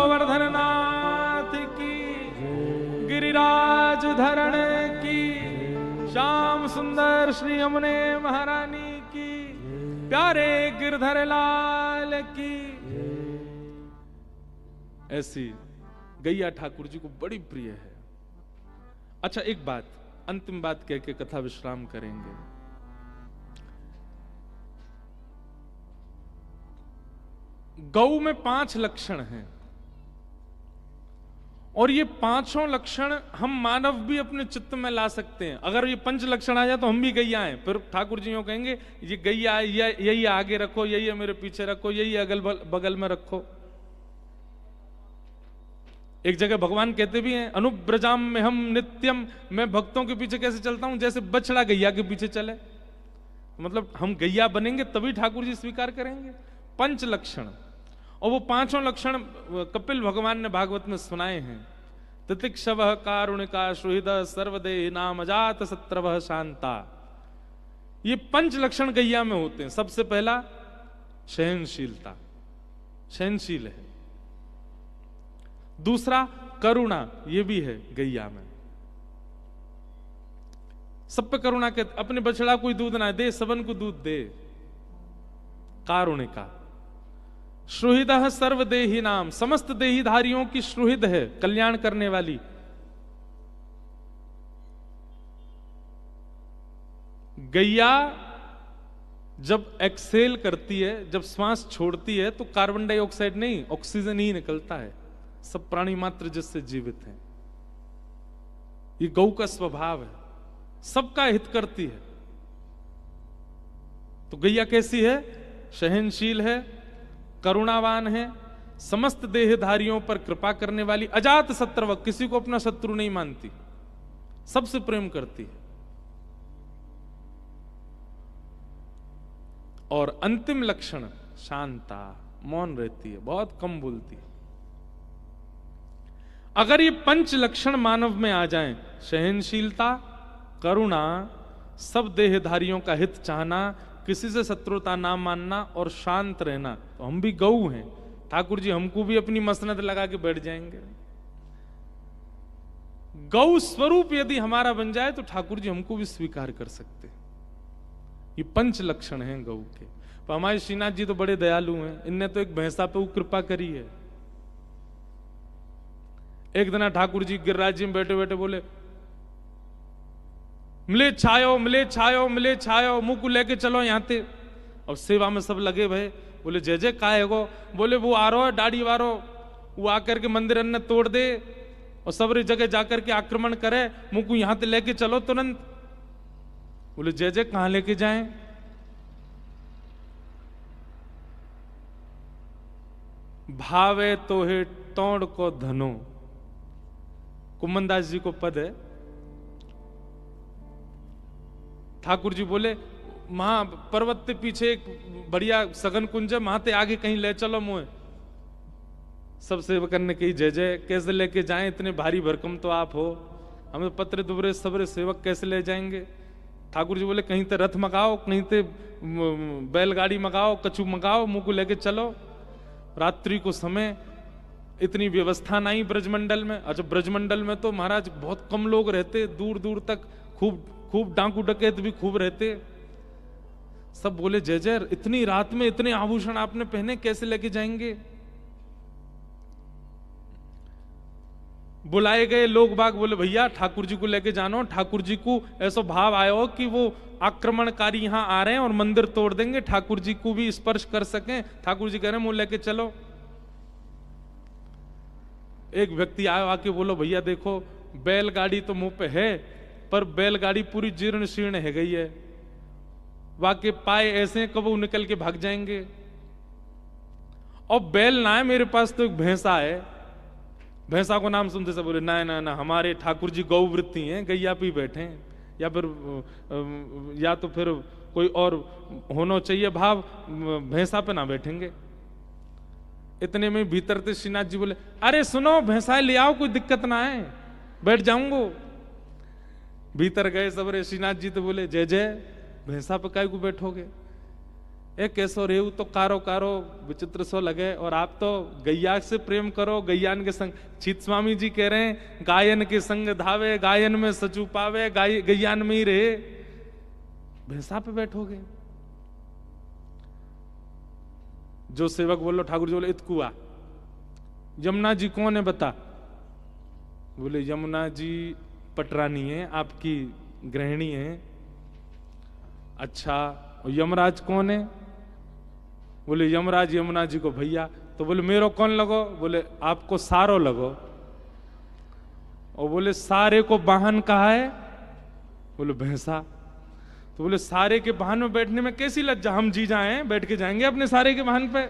गोवर्धन नाथ की, गिरिराज धरण की, श्याम सुंदर श्री यमुने महारानी की, प्यारे गिरधर लाल की। ऐसी गैया ठाकुर जी को बड़ी प्रिय है। अच्छा, एक बात, अंतिम बात कह के कथा विश्राम करेंगे। गौ में 5 लक्षण हैं और ये 5 लक्षण हम मानव भी अपने चित्त में ला सकते हैं। अगर ये 5 लक्षण आ जाए तो हम भी गैया हैं। फिर ठाकुर जी यूं कहेंगे ये गैया है, यही आगे रखो, यही है मेरे पीछे रखो, यही अगल बगल में रखो। एक जगह भगवान कहते भी हैं, अनुब्रजाम में हम नित्यम, मैं भक्तों के पीछे कैसे चलता हूं जैसे बछड़ा गैया के पीछे चले। मतलब हम गैया बनेंगे तभी ठाकुर जी स्वीकार करेंगे। 5 लक्षण, और वो 5 लक्षण कपिल भगवान ने भागवत में सुनाए हैं। तितिक्षव कारुणिका सुहृद सर्वदेह नाम अजात शत्रवः शांता। ये 5 लक्षण गैया में होते हैं। सबसे पहला सहनशीलता, सहनशील है। दूसरा करुणा, ये भी है गैया में। सब पे करुणा के, अपने बछड़ा कोई दूध ना दे, सबन को दूध दे। कारुणिका। सुहृदः सर्वदेही नाम, समस्त देहीधारियों की सुहृद है, कल्याण करने वाली। गैया जब एक्सेल करती है, जब श्वास छोड़ती है तो कार्बन डाइऑक्साइड नहीं, ऑक्सीजन ही निकलता है। सब प्राणी मात्र जिससे जीवित हैं। ये गौ का स्वभाव है, सबका हित करती है। तो गैया कैसी है? सहनशील है, करुणावान है, समस्त देहधारियों पर कृपा करने वाली, अजात शत्रु, किसी को अपना शत्रु नहीं मानती, सबसे प्रेम करती है। और अंतिम लक्षण शांता, मौन रहती है, बहुत कम बोलती है। अगर ये 5 लक्षण मानव में आ जाएं, सहनशीलता, करुणा, सब देहधारियों का हित चाहना, किसी से शत्रुता ना मानना और शांत रहना, तो हम भी गऊ हैं। ठाकुर जी हमको भी अपनी मसनद लगा के बैठ जाएंगे। गौ स्वरूप यदि हमारा बन जाए तो ठाकुर जी हमको भी स्वीकार कर सकते हैं। ये 5 लक्षण हैं गौ के। तो हमारे श्रीनाथ जी तो बड़े दयालु हैं, इनने तो एक भैंसा पे वो कृपा करी है। एक दिन ठाकुर जी गिरिराज जी में बैठे बैठे बोले, मिले छायो मिले छायो मिले छायो, मुंह को लेके चलो यहां ते। और सेवा में सब लगे भाई, बोले जय जय का है गो? बोले वो आ रहा है दाढ़ी वारो, वो आकर के मंदिर अन्य तोड़ दे और सब जगह जाकर के आक्रमण करे, मुंह को यहां ते लेके चलो तुरंत। बोले जय जय कहां लेके जाएं? भावे तो है तोड़ को धनो, कुमनदास जी को पद है। ठाकुर जी बोले वहां पर्वत के पीछे एक बढ़िया सघन कुंज है, वहां ते आगे कहीं ले चलो मुझे। सब सेवकन ने कही जय जय, कैसे लेके जाएं, इतने भारी भरकम तो आप हो, हमें पत्रे दुबरे सबरे सेवक कैसे ले जाएंगे? ठाकुर जी बोले कहीं ते रथ मंगाओ, कहीं ते बैलगाड़ी मंगाओ, कछू मंगाओ, मुंह को लेके चलो। रात्रि को समय, इतनी व्यवस्था नहीं ब्रजमंडल में। अच्छा, ब्रजमंडल में तो महाराज बहुत कम लोग रहते, दूर दूर तक खूब डाकू डकैत भी खूब रहते। सब बोले जय जय, इतनी रात में इतने आभूषण आपने पहने, कैसे लेके जाएंगे? बुलाए गए लोग बाग बोले भैया ठाकुर जी को लेके जानो। ठाकुर जी को ऐसा भाव आया हो कि वो आक्रमणकारी यहां आ रहे हैं और मंदिर तोड़ देंगे, ठाकुर जी को भी स्पर्श कर सकें। ठाकुर जी कह रहे हैं मुंह लेके चलो। एक व्यक्ति आया, आके बोलो भैया देखो बैलगाड़ी तो मुंह पे है, पर बैलगाड़ी पूरी जीर्ण शीर्ण है गई है, वाके पाए ऐसे कब वो निकल के भाग जाएंगे। और बैल ना है मेरे पास, तो एक भैंसा है। भैंसा को नाम सुनते से बोले ना ना ना, हमारे ठाकुर जी गौवृत्ति हैं, गैया पे बैठे हैं, या तो फिर कोई और होना चाहिए भाव, भैंसा पे ना बैठेंगे। इतने में भीतर थे श्रीनाथ जी बोले अरे सुनो भैंसा ले आओ, कोई दिक्कत ना है, बैठ जाऊंगो। भीतर गए सबरे, श्रीनाथ जी तो बोले जय जय, भैंसा पे काय को बैठोगे? ए कैसो रेऊ तो कारो कारो विचित्र सो लगे, और आप तो गैया से प्रेम करो, गैयान के संग। चित स्वामी जी कह रहे हैं गायन के संग धावे, गायन में सचू पावे, गैयान में ही रहे, भैंसा पे बैठोगे। जो सेवक बोलो, ठाकुर जी बोले इतकुआ यमुना जी कौन है बता। बोले यमुना जी पटरानी है, आपकी गृहिणी है। अच्छा, और यमराज कौन है। बोले यमराज यमुना जी को भैया। तो बोले मेरो कौन लगो। बोले आपको सारो लगो। और बोले सारे को वाहन कहा है। बोले भैंसा। तो बोले सारे के वाहन में बैठने में कैसी लज्जा, हम जी जाए बैठ के जाएंगे अपने सारे के वाहन पे,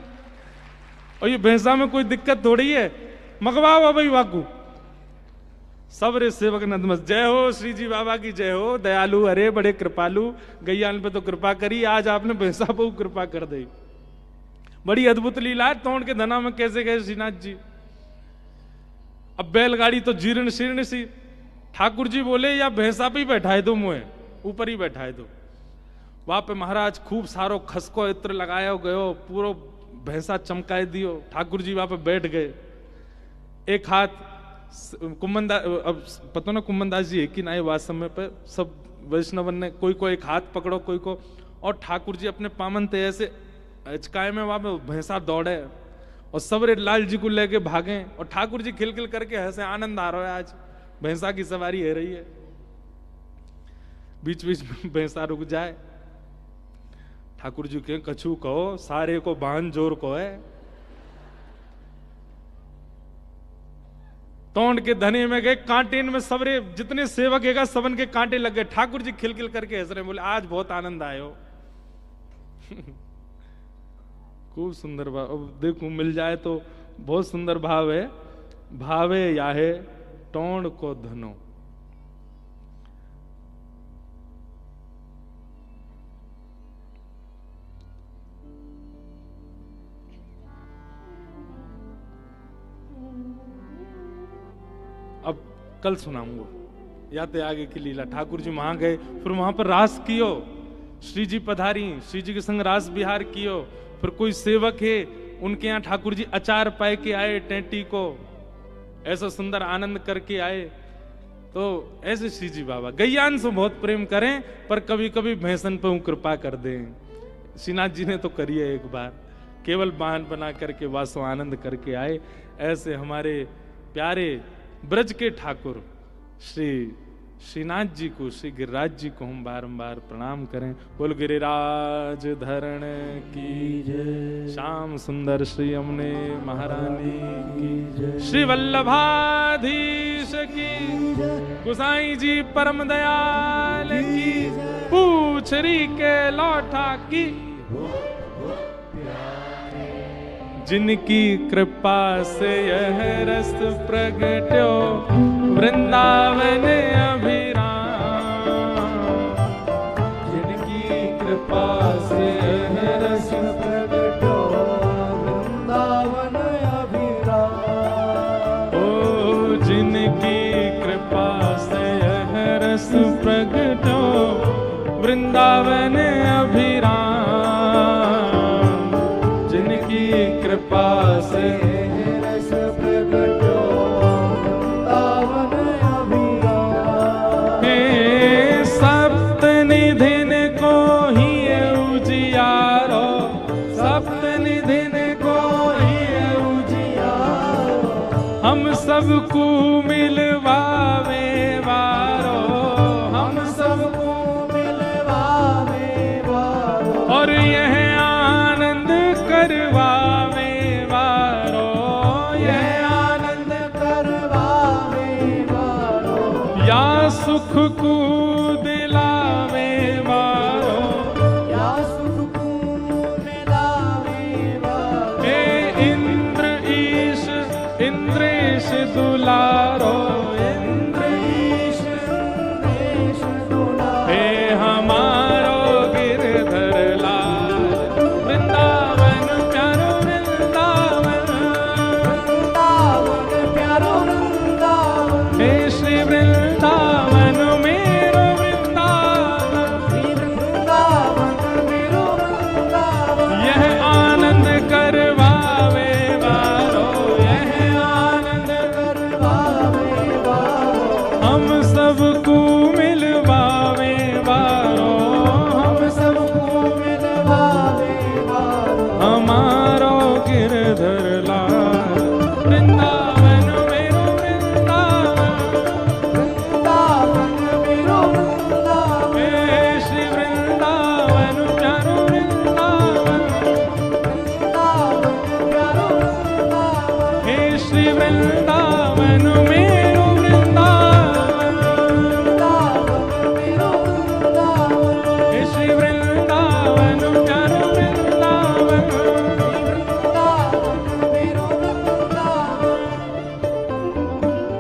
और ये भैंसा में कोई दिक्कत थोड़ी है। मगवाओ भाई वाकू। सबरे सेवक नतमस्तक। जय हो श्री जी बाबा की जय हो। दयालु, अरे बड़े कृपालु, गैयान पे तो कृपा करी, आज आपने भैंसा पे कृपा कर दी। बड़ी अद्भुत लीला है। तोड़ के धना में कैसे गए श्रीनाथ जी। अब बैलगाड़ी तो जीर्ण शीर्ण सी। ठाकुर जी बोले या भैंसा पे ही बैठाए दो, मुझे ऊपर ही बैठाए दो। वहां पे महाराज खूब सारो खसको इत्र लगाया गयो, पूरा भैंसा चमकाए दियो। ठाकुर जी वहां पे बैठ गए। एक हाथ कुम्मनदास, अब पता ना कुम्मनदास जी एक ही ना वास समय पे सब वैष्णवन ने कोई को एक हाथ पकड़ो, कोई को, और ठाकुर जी अपने पामन ते ऐसे अचकाए में वहां पे भैंसा दौड़े, और सबरे लाल जी को लेके भागे, और ठाकुर जी खिलखिल करके हंसे, आनंद आ रहा है, आज भैंसा की सवारी है रही है। बीच बीच में भैंसा रुक जाए। ठाकुर जी के कछू कहो, सारे को बांध जोर को है। तोड़ के धने में गए, कांटे में सबरे जितने सेवक है सबन के कांटे लग गए। ठाकुर जी खिलखिल करके हंस रहे, बोले आज बहुत आनंद आयो। खूब सुंदर भाव। अब देखो मिल जाए तो बहुत सुंदर भाव है। भावे याहे टोंड को धनो। अब कल सुनाऊंगा, याते आगे की लीला। ठाकुर जी वहां गए, फिर वहां पर रास कियो, श्री जी पधारी, श्री जी के संग रास बिहार कियो। फिर कोई सेवक है उनके यहाँ ठाकुर जी अचार पाए के आए, टेंटी को ऐसा सुंदर आनंद करके आए। तो ऐसे श्री जी बाबा गैयान से बहुत प्रेम करें, पर कभी कभी भैंसन पे कृपा कर दें। श्रीनाथ जी ने तो करी है एक बार, केवल वाहन बना करके वासो आनंद करके आए। ऐसे हमारे प्यारे ब्रज के ठाकुर श्री श्रीनाथ जी को, श्री गिरिराज जी को हम बारंबार प्रणाम करें। बोल गिरिराज धरण की जय, श्याम सुंदर श्री यमुने महारानी की जय, श्री वल्लभाधीश की, गुसाई जी परम दयाल की, पूछरी के लौठा की, जिनकी कृपा से यह रस प्रगट्यो वृंदावन अभिराम, जिनकी कृपा से यह रस प्रगट्यो वृंदावन अभिराम। ओ जिनकी कृपा से यह रस प्रगट्यो वृंदावन अभिराम, कृपा से रस प्रगट्यो वृंदावन अभिराम। हे सप्त निधिन को ही उजियारो, सप्त निधिन को ही उजियारो, हम सबको मिलवावे वारो, हम सबको मिलवावे वारो, और यह आनंद करवावे वारो, यह आनंद करवावे वारो, या सुख को दिलावे वारो, या सुख को दिलावे वारो। हे इंद्र ईश इंद्रेश दुलारो, इंद्र ईश इंद्रेश दुलारो, हे हमारो गिरधर लाल वृंदावन प्यारो वृंदावन, वृंदावन प्यारो वृंदावन, हे श्री वृंदावन मेरो वृंदावन, श्री वृंदावन मेरो वृंदावन, वृंदावन मेरो वृंदावन, हे श्री वृंदावन प्यारो वृंदावन,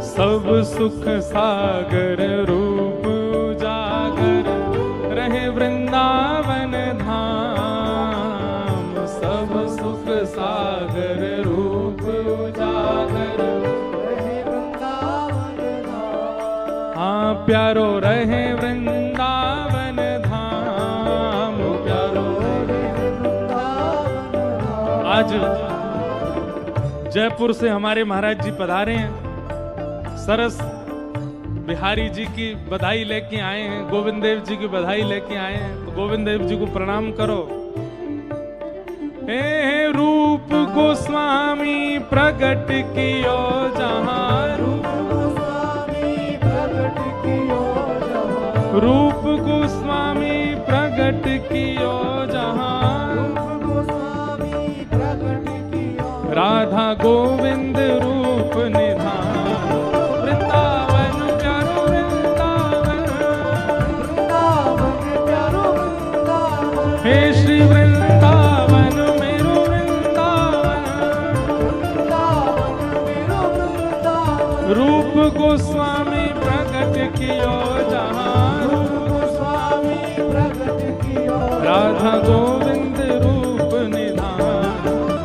सब सुख सागर रूप उजागर रहे वृंदावन धाम, सब सुख सागर रूप उजागर रहे वृंदावन धाम, हाँ प्यारो रहे वृंदावन धाम, प्यारो रहे वृंदावन धाम। आज जयपुर से हमारे महाराज जी पधारे हैं, सरस बिहारी जी की बधाई लेके आए हैं, गोविंद देव जी की बधाई लेके आए हैं, तो गोविंद देव जी को प्रणाम करो। हे रूप गोस्वामी प्रकट कियो जहां, रूप गोस्वामी प्रकट कियो जहां, रूप गोस्वामी प्रकट कियो जहां, रूप गोस्वामी प्रकट कियो, राधा गोविंद रूप निधान, हे श्री वृंदावन मेरो वृंदावन, रूप गोस्वामी प्रकट कियो जहां, रूप गोस्वामी प्रकट कियो, राधा गोविंद रूप निधान,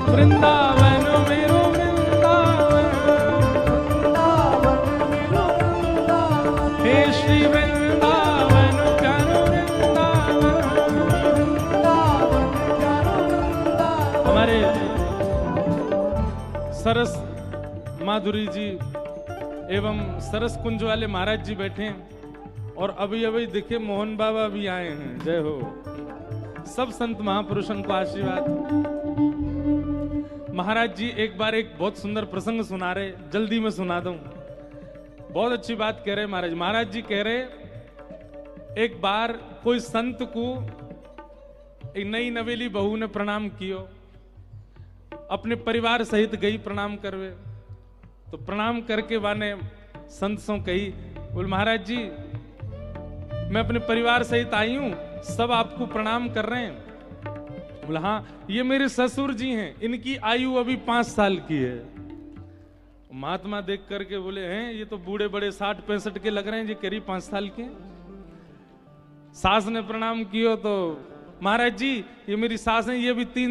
वृंदावन मेरो वृंदावन, हे श्री वृंदावन प्यारो हमारे सरस माधुरी जी एवं सरस कुंज वाले महाराज जी बैठे हैं, और अभी अभी दिखे मोहन बाबा भी आए हैं। जय हो सब संत महापुरुषों को आशीर्वाद। महाराज जी एक बार एक बहुत सुंदर प्रसंग सुना रहे, जल्दी में सुना दूं। बहुत अच्छी बात कह रहे महाराज। महाराज जी कह रहे एक बार कोई संत को एक नई नवेली बहू ने प्रणाम कियो, अपने परिवार सहित गई प्रणाम करवे, तो प्रणाम करके वाने संत सो कही, बोल महाराज जी मैं अपने परिवार सहित आई हूं, सब आपको प्रणाम कर रहे हैं। बोला हाँ ये मेरे ससुर जी हैं, इनकी आयु अभी 5 साल की है। महात्मा देख करके बोले हैं ये तो बूढ़े बड़े 60-65 के लग रहे हैं, ये करीब 5 साल के। सास ने प्रणाम कियो तो महाराज जी ये मेरी सास है, ये भी 3